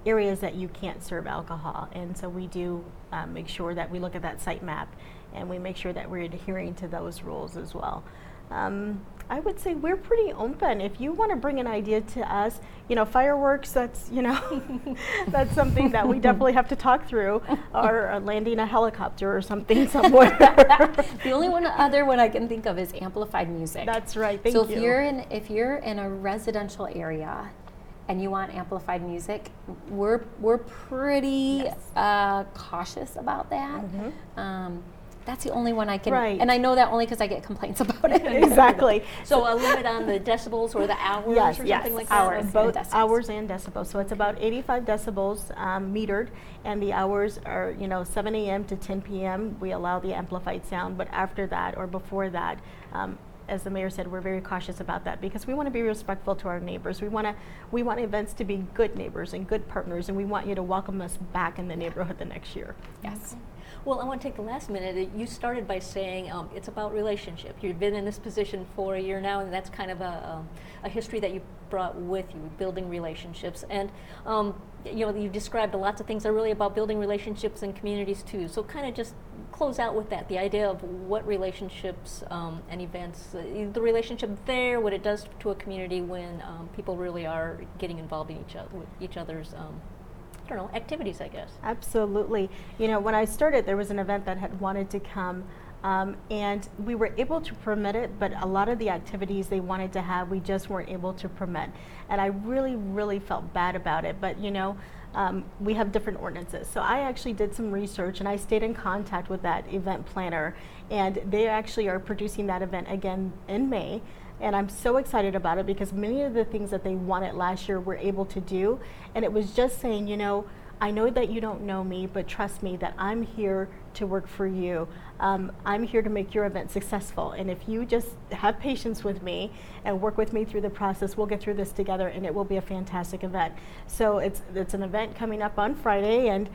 areas that you can't serve alcohol, and so we do make sure that we look at that site map and we make sure that we're adhering to those rules as well. I would say we're pretty open. If you want to bring an idea to us, fireworks, that's, that's something that we definitely have to talk through, or landing a helicopter or something somewhere. The only other one I can think of is amplified music. That's right, thank you. So if you're in a residential area and you want amplified music, we're pretty cautious about that. That's the only one I can, and I know that only because I get complaints about it. Exactly. So a limit on the decibels or the hours or something like that? Hours, both hours and decibels. So it's about 85 decibels metered, and the hours are 7 a.m. to 10 p.m. We allow the amplified sound, but after that or before that, as the mayor said, we're very cautious about that because we want to be respectful to our neighbors. We want events to be good neighbors and good partners, and we want you to welcome us back in the neighborhood the next year. Yes. Well, I want to take the last minute. You started by saying it's about relationship. You've been in this position for a year now, and that's kind of a history that you brought with you, building relationships. And you described lots of things that are really about building relationships in communities too. So kind of just close out with that, the idea of what relationships and events, the relationship there, what it does to a community when people really are getting involved in each other's activities, I guess. Absolutely. When I started, there was an event that had wanted to come, and we were able to permit it, but a lot of the activities they wanted to have, we just weren't able to permit. And I really, really felt bad about it. But, we have different ordinances. So I actually did some research, and I stayed in contact with that event planner, and they actually are producing that event again in May. And I'm so excited about it because many of the things that they wanted last year we're able to do. And it was just saying, I know that you don't know me, but trust me that I'm here to work for you. I'm here to make your event successful, and if you just have patience with me and work with me through the process, we'll get through this together, and it will be a fantastic event. So it's an event coming up on Friday, and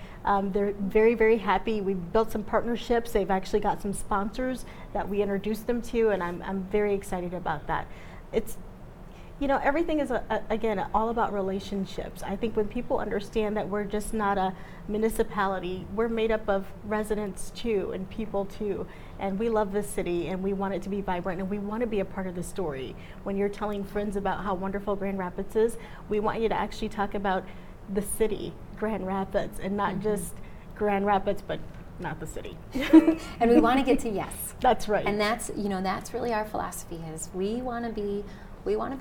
they're very, very happy. We've built some partnerships. They've actually got some sponsors that we introduced them to, and I'm very excited about that. It's, you know, everything is, again, all about relationships. I think when people understand that we're just not a municipality, we're made up of residents too and people too. And we love this city and we want it to be vibrant and we want to be a part of the story. When you're telling friends about how wonderful Grand Rapids is, we want you to actually talk about the city, Grand Rapids, and not just Grand Rapids, but not the city. And we want to get to yes. That's right. And that's, you know, that's really our philosophy is we want to be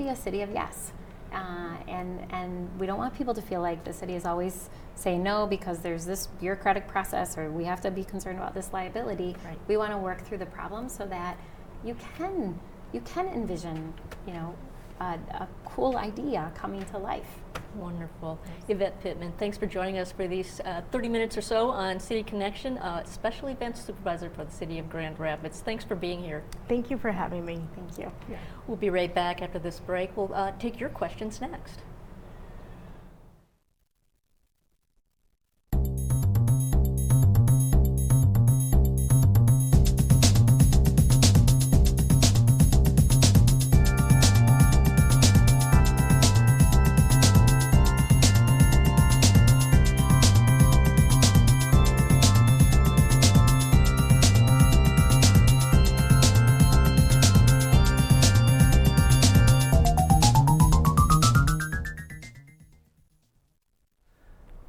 a city of yes. And we don't want people to feel like the city is always saying no because there's this bureaucratic process or we have to be concerned about this liability. Right. We want to work through the problem so that you can envision, you know, a cool idea coming to life. Wonderful. Yvette Pittman, thanks for joining us for these 30 minutes or so on City Connection, Special Events Supervisor for the City of Grand Rapids. Thanks for being here. Thank you for having me. Thank you. Yeah. We'll be right back after this break. We'll take your questions next.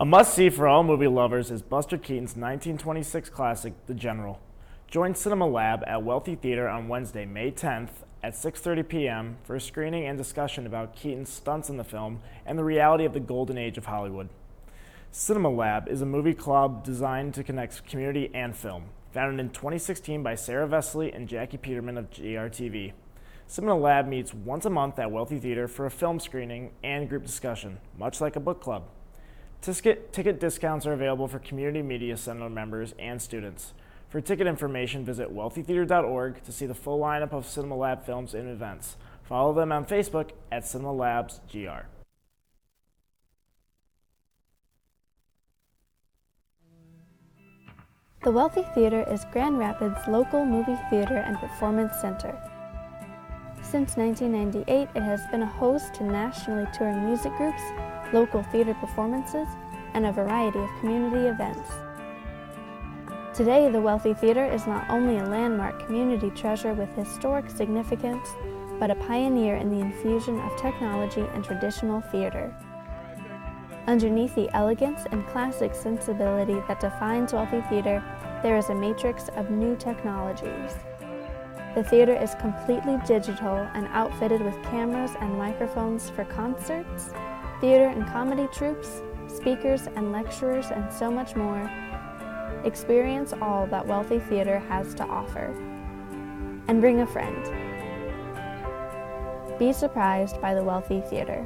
A must-see for all movie lovers is Buster Keaton's 1926 classic, The General. Join Cinema Lab at Wealthy Theater on Wednesday, May 10th at 6:30 p.m. for a screening and discussion about Keaton's stunts in the film and the reality of the golden age of Hollywood. Cinema Lab is a movie club designed to connect community and film, founded in 2016 by Sarah Vesely and Jackie Peterman of GRTV. Cinema Lab meets once a month at Wealthy Theater for a film screening and group discussion, much like a book club. Ticket discounts are available for Community Media Center members and students. For ticket information, visit wealthytheater.org to see the full lineup of Cinema Lab films and events. Follow them on Facebook at Cinema Labs GR. The Wealthy Theater is Grand Rapids' local movie theater and performance center. Since 1998, it has been a host to nationally touring music groups, local theater performances, and a variety of community events. Today, the Wealthy Theater is not only a landmark community treasure with historic significance, but a pioneer in the infusion of technology and traditional theater. Underneath the elegance and classic sensibility that defines Wealthy Theater, there is a matrix of new technologies. The theater is completely digital and outfitted with cameras and microphones for concerts, theater and comedy troupes, speakers and lecturers, and so much more. Experience all that Wealthy Theater has to offer. And bring a friend. Be surprised by the Wealthy Theater.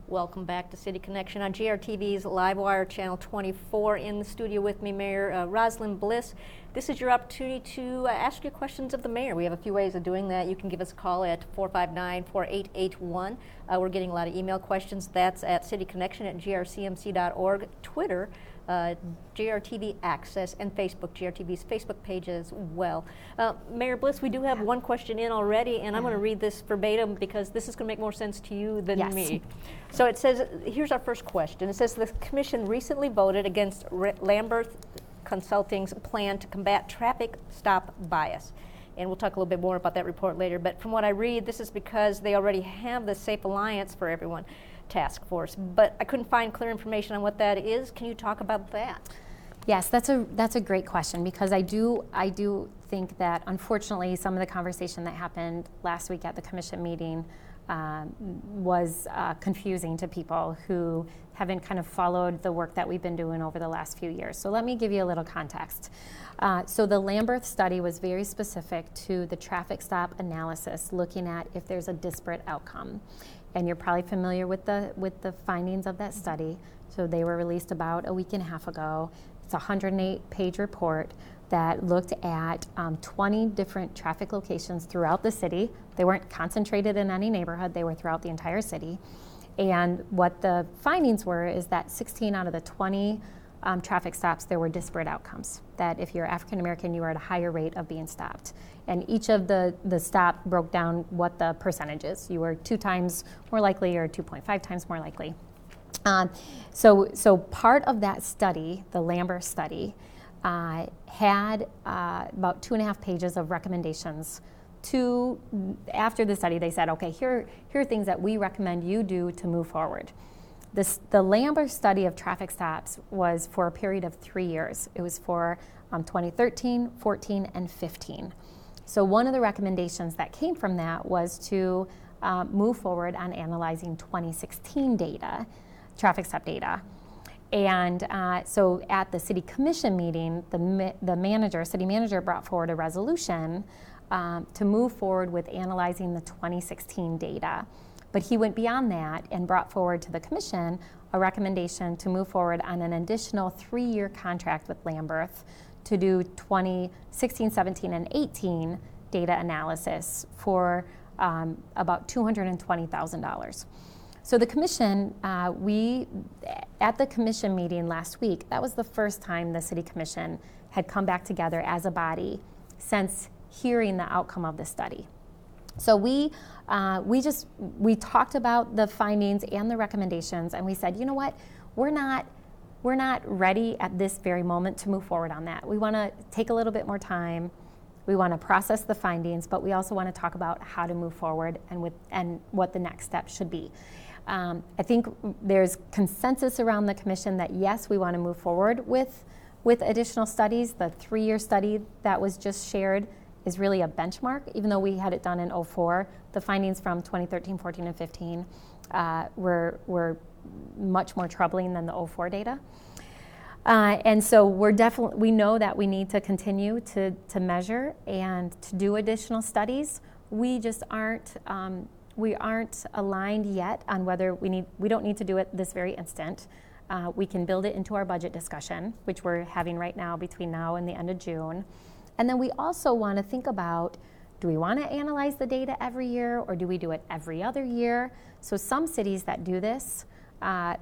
Welcome back to City Connection on GRTV's Livewire Channel 24. In the studio with me, Mayor Rosalind Bliss. This is your opportunity to ask your questions of the mayor. We have a few ways of doing that. You can give us a call at 459-4881. We're getting a lot of email questions. That's at cityconnection@grcmc.org. Twitter, GRTVaccess, and Facebook, GRTV's Facebook page as well. Mayor Bliss, we do have one question in already, and I'm going to read this verbatim because this is going to make more sense to you than me. So it says, here's our first question. It says, the commission recently voted against Lambert Consulting's plan to combat traffic stop bias. And we'll talk a little bit more about that report later. But from what I read, this is because they already have the Safe Alliance for Everyone task force. But I couldn't find clear information on what that is. Can you talk about that? Yes, that's a great question because I do think that unfortunately some of the conversation that happened last week at the commission meeting was confusing to people who haven't kind of followed the work that we've been doing over the last few years. So let me give you a little context. So the Lambert study was very specific to the traffic stop analysis, looking at if there's a disparate outcome. And you're probably familiar with the findings of that study. So they were released about a week and a half ago. It's a 108-page report that looked at 20 different traffic locations throughout the city. They weren't concentrated in any neighborhood, they were throughout the entire city. And what the findings were is that 16 out of the 20 traffic stops, there were disparate outcomes. That if you're African American, you are at a higher rate of being stopped. And each of the stop broke down what the percentage is. You were 2 times more likely or 2.5 times more likely. So part of that study, the Lambert study, had about 2.5 pages of recommendations. After the study, they said, okay, here are things that we recommend you do to move forward. The Lambert study of traffic stops was for a period of 3 years. It was for 2013, 14, and 15. So one of the recommendations that came from that was to move forward on analyzing 2016 data, traffic stop data. And so at the city commission meeting, the city manager brought forward a resolution to move forward with analyzing the 2016 data. But he went beyond that and brought forward to the commission a recommendation to move forward on an additional 3-year contract with Lambert to do 2016, 17, and 18 data analysis for about $220,000. So the commission, at the commission meeting last week, that was the first time the city commission had come back together as a body since hearing the outcome of the study. So we talked about the findings and the recommendations, and we said, you know what, we're not ready at this very moment to move forward on that. We want to take a little bit more time. We want to process the findings, but we also want to talk about how to move forward and what the next step should be. I think there's consensus around the commission that yes, we want to move forward with additional studies. The 3-year study that was just shared is really a benchmark, even though we had it done in 2004. The findings from 2013, 14, and 15 were much more troubling than the 2004 data. And so we know that we need to continue to measure and to do additional studies. We just aren't aligned yet on whether we don't need to do it this very instant. We can build it into our budget discussion, which we're having right now between now and the end of June. And then we also want to think about, do we want to analyze the data every year or do we do it every other year? So some cities that do this,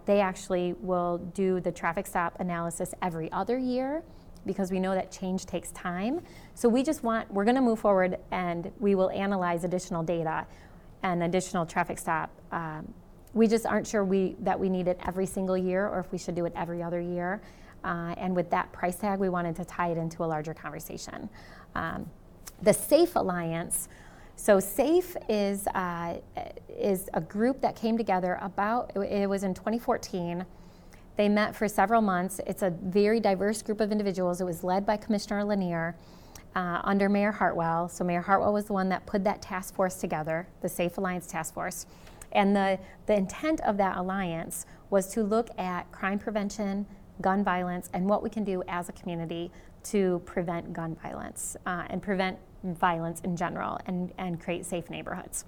they actually will do the traffic stop analysis every other year because we know that change takes time. So we're going to move forward and we will analyze additional data and additional traffic stop. We just aren't sure that we need it every single year or if we should do it every other year. And with that price tag, we wanted to tie it into a larger conversation. The SAFE Alliance. So SAFE is a group that came together it was in 2014. They met for several months. It's a very diverse group of individuals. It was led by Commissioner Lanier under Mayor Hartwell. So Mayor Hartwell was the one that put that task force together, the SAFE Alliance Task Force. And the intent of that alliance was to look at crime prevention, gun violence, and what we can do as a community to prevent gun violence and prevent violence in general and create safe neighborhoods.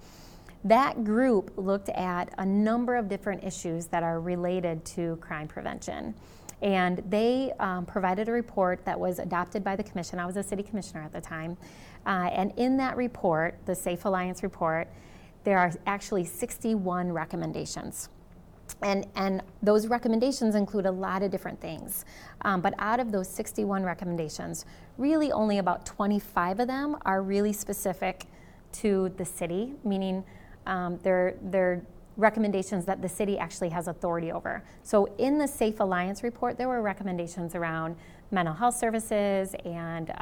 That group looked at a number of different issues that are related to crime prevention. And they provided a report that was adopted by the commission. I was a city commissioner at the time. And in that report, the Safe Alliance report, there are actually 61 recommendations. And those recommendations include a lot of different things. But out of those 61 recommendations, really only about 25 of them are really specific to the city, meaning they're recommendations that the city actually has authority over. So in the Safe Alliance report, there were recommendations around mental health services and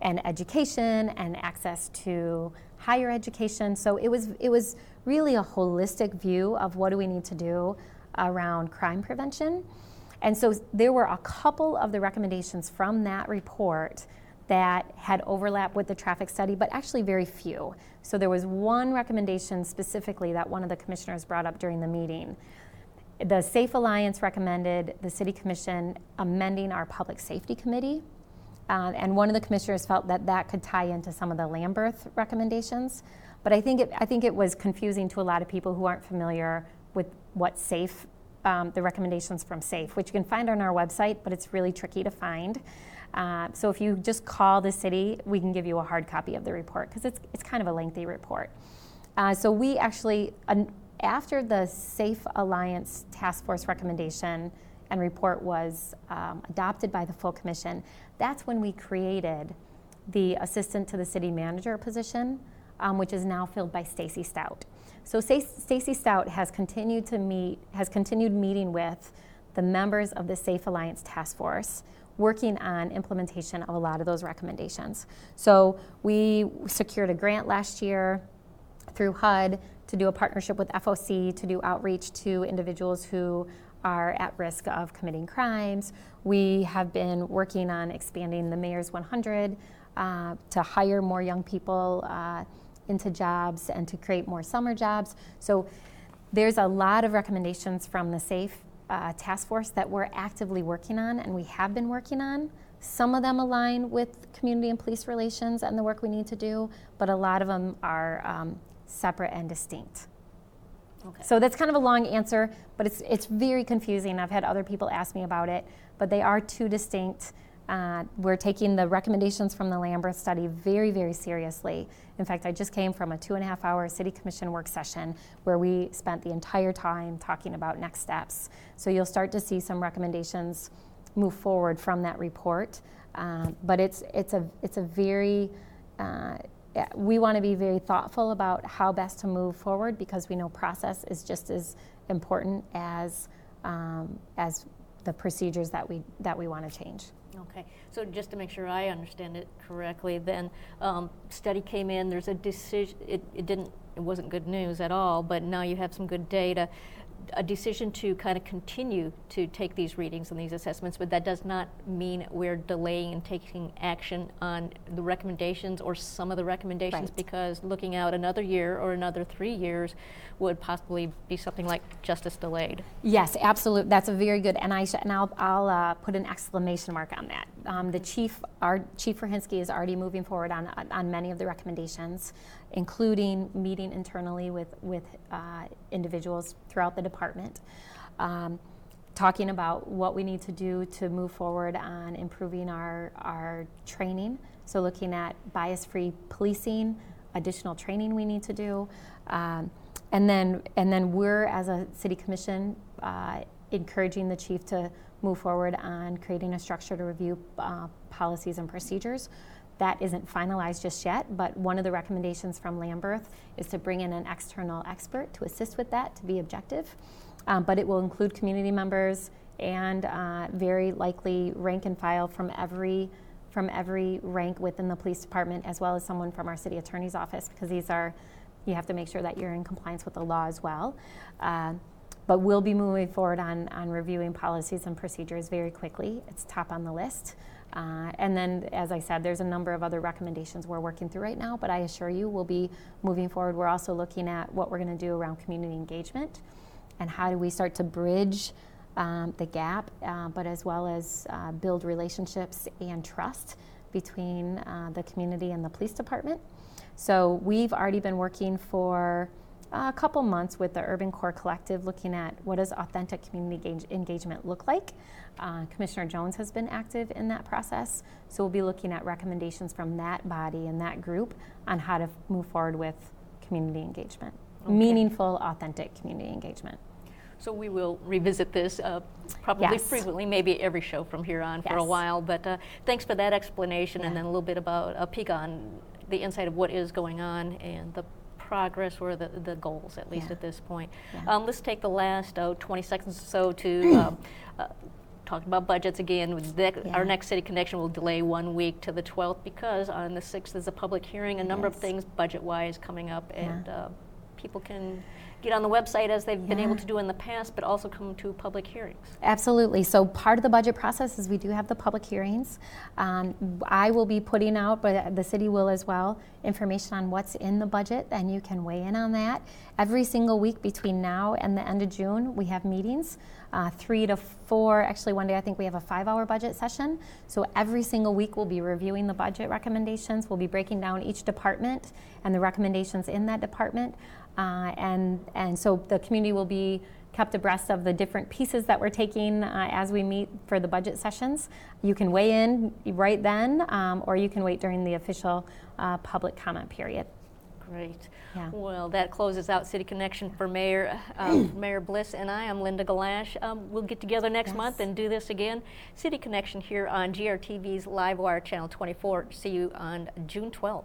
education and access to higher education. So it was really a holistic view of what do we need to do around crime prevention. And so there were a couple of the recommendations from that report that had overlap with the traffic study, but actually very few. So there was one recommendation specifically that one of the commissioners brought up during the meeting. The Safe Alliance recommended the City Commission amending our Public Safety Committee, and one of the commissioners felt that that could tie into some of the Lambeth recommendations. But I think it was confusing to a lot of people who aren't familiar with what SAFE, the recommendations from SAFE, which you can find on our website, but it's really tricky to find. So if you just call the city, we can give you a hard copy of the report because it's kind of a lengthy report. So we actually, after the Safe Alliance Task Force recommendation and report was adopted by the full commission, that's when we created the assistant to the city manager position, which is now filled by Stacy Stout. So Stacy Stout has continued meeting with the members of the Safe Alliance Task Force, working on implementation of a lot of those recommendations. So we secured a grant last year through HUD to do a partnership with FOC to do outreach to individuals who are at risk of committing crimes. We have been working on expanding the Mayor's 100 to hire more young people into jobs and to create more summer jobs. So there's a lot of recommendations from the SAFE task force that we're actively working on and we have been working on. Some of them align with community and police relations and the work we need to do, but a lot of them are separate and distinct. Okay. So that's kind of a long answer, but it's very confusing. I've had other people ask me about it, but they are two distinct. We're taking the recommendations from the Lambeth study very, very seriously. In fact, I just came from a 2.5-hour City Commission work session where we spent the entire time talking about next steps. So you'll start to see some recommendations move forward from that report. But it's a very, we want to be very thoughtful about how best to move forward because we know process is just as important as the procedures that we want to change. Okay, so just to make sure I understand it correctly, then study came in. There's a decision. It wasn't good news at all, but now you have some good data. A decision to kind of continue to take these readings and these assessments, but that does not mean we're delaying and taking action on the recommendations or some of the recommendations, right, because looking out another year or another 3 years would possibly be something like justice delayed. Yes, absolutely. That's a very good, and I'll put an exclamation mark on that. The Chief Rahinsky is already moving forward on many of the recommendations, including meeting internally with individuals throughout the department, talking about what we need to do to move forward on improving our training. So looking at bias-free policing, additional training we need to do, and then we're, as a city commission, encouraging the chief to move forward on creating a structure to review policies and procedures. That isn't finalized just yet, but one of the recommendations from Lambeth is to bring in an external expert to assist with that, to be objective. But it will include community members and very likely rank and file from every rank within the police department, as well as someone from our city attorney's office, because you have to make sure that you're in compliance with the law as well. But we'll be moving forward on reviewing policies and procedures very quickly. It's top on the list. And then, as I said, there's a number of other recommendations we're working through right now, but I assure you we'll be moving forward. We're also looking at what we're going to do around community engagement and how do we start to bridge the gap, but as well as build relationships and trust between the community and the police department. So we've already been working for a couple months with the Urban Core Collective, looking at what does authentic community engagement look like. Commissioner Jones has been active in that process, so we'll be looking at recommendations from that body and that group on how to move forward with community engagement, meaningful, authentic community engagement. So we will revisit this probably frequently, maybe every show from here on for a while, but thanks for that explanation and then a little bit about a peek on the insight of what is going on and the progress or the goals, at least at this point. Let's take the last 20 seconds or so to talk about budgets again. Our next City Connection will delay 1 week to the 12th because on the 6th is a public hearing, a number of things budget-wise coming up, and people can get on the website as they've been able to do in the past, but also come to public hearings. Absolutely. So part of the budget process is we do have the public hearings. I will be putting out, but the city will as well, information on what's in the budget, and you can weigh in on that. Every single week between now and the end of June, we have meetings, 3 to 4. Actually, one day I think we have a 5-hour budget session. So every single week we'll be reviewing the budget recommendations. We'll be breaking down each department and the recommendations in that department. And so the community will be kept abreast of the different pieces that we're taking as we meet for the budget sessions. You can weigh in right then, or you can wait during the official public comment period. Great. Yeah. Well, that closes out City Connection for Mayor Mayor Bliss and I'm Linda Galash. We'll get together next month and do this again. City Connection here on GRTV's Live Wire Channel 24. See you on June 12th.